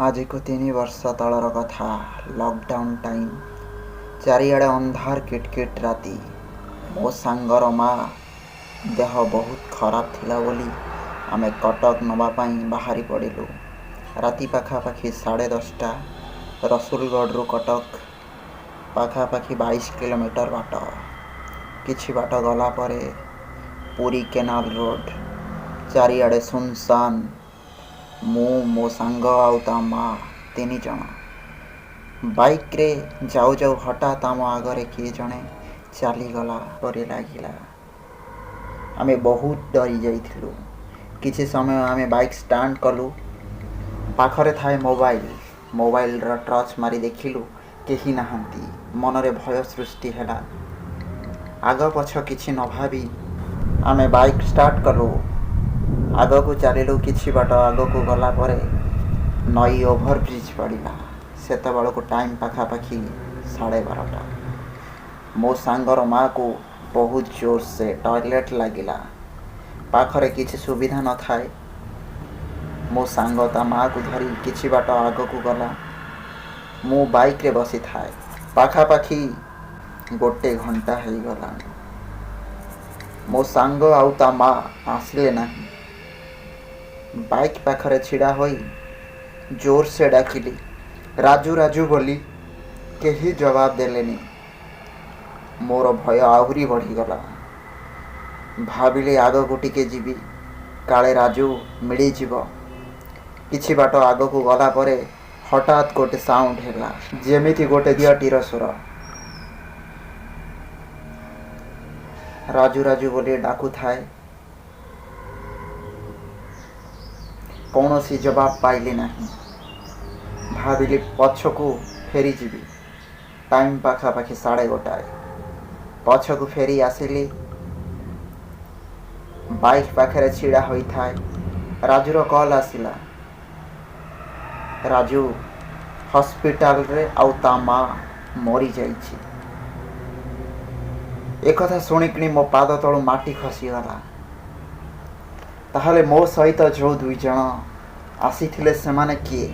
आज को 3 वर्ष तलर कथा। लॉकडाउन टाइम चारिआडे अंधार किटकिट राति। मो सांगर माँ देह बहुत खराब थिला बोली आमे कटक नवापाई बाहरी पड़िलु। राति पाखापाखि 10:30 रसुलगढ़ कटक पाखापाखि 22 किलोमीटर बाट। किछि बाट गला परे पुरी केनाल रोड चारिआडे सुनसान। मु मो सांग आउ ता माँ 3 जण बाइक रे जाऊ जाऊ हठात आम आगरे किए जणे चलीगला परि लागिला। आमे बहुत डरी जाइथिलु। किछि समय आमे बाइक स्टार्ट कलु। पाखरे थाए मोबाइल रा टर्च मारी देखिलु केही नाहंती। मनरे भय सृष्टि हेला। आग पछ किछि न भाबी आमे बाइक स्टार्ट कलु। आग को चलिलु। किछि बाट आग को गला परे नई ओभरब्रिज पड़ा। सेतबेल को टाइम पाखापाखि 12:30। मो सांगर माँ को बहुत जोर से टॉयलेट लगिला। पाखरे किछि सुविधा न थाए। मो सांग ता माँ को धरी किछि बाट आग को गला। मु बाइक रे बसी थाए। पाखापाखि 1 घंटा हो गला। मो सांग आउ ता माँ आसिले नहीं। बाइक पाखरे छिड़ा होई जोर से डाकिली, राजू राजू बोली। केही जवाब देलेनी। मोर भय आहुरी बढ़ीगला। भाविली आग को टिके जीवी, काले राजू मिली जीव। किछि बाट आग को गला परे हठात गोटे साउंड हैला, जेमिति गोटे दियटीर स्वर। राजू राजू बोली डाकू थाए। कौनसी जवाब पाइली नहीं। भाविली पछकू फेरी जीवी। टाइम पाखापाखि 1:30। पछकू फेरी आसिली। बाइक पाखरे छिड़ा होई थाए। राजूर कॉल आसिला। राजू हॉस्पिटल रे आउ ता माँ मरी जाइछि। एक कथा शुणिकी मो पाद तलू माटी खसीगला। ताहले मो सहित जो 2 जण आसीथिले सेमाने किए?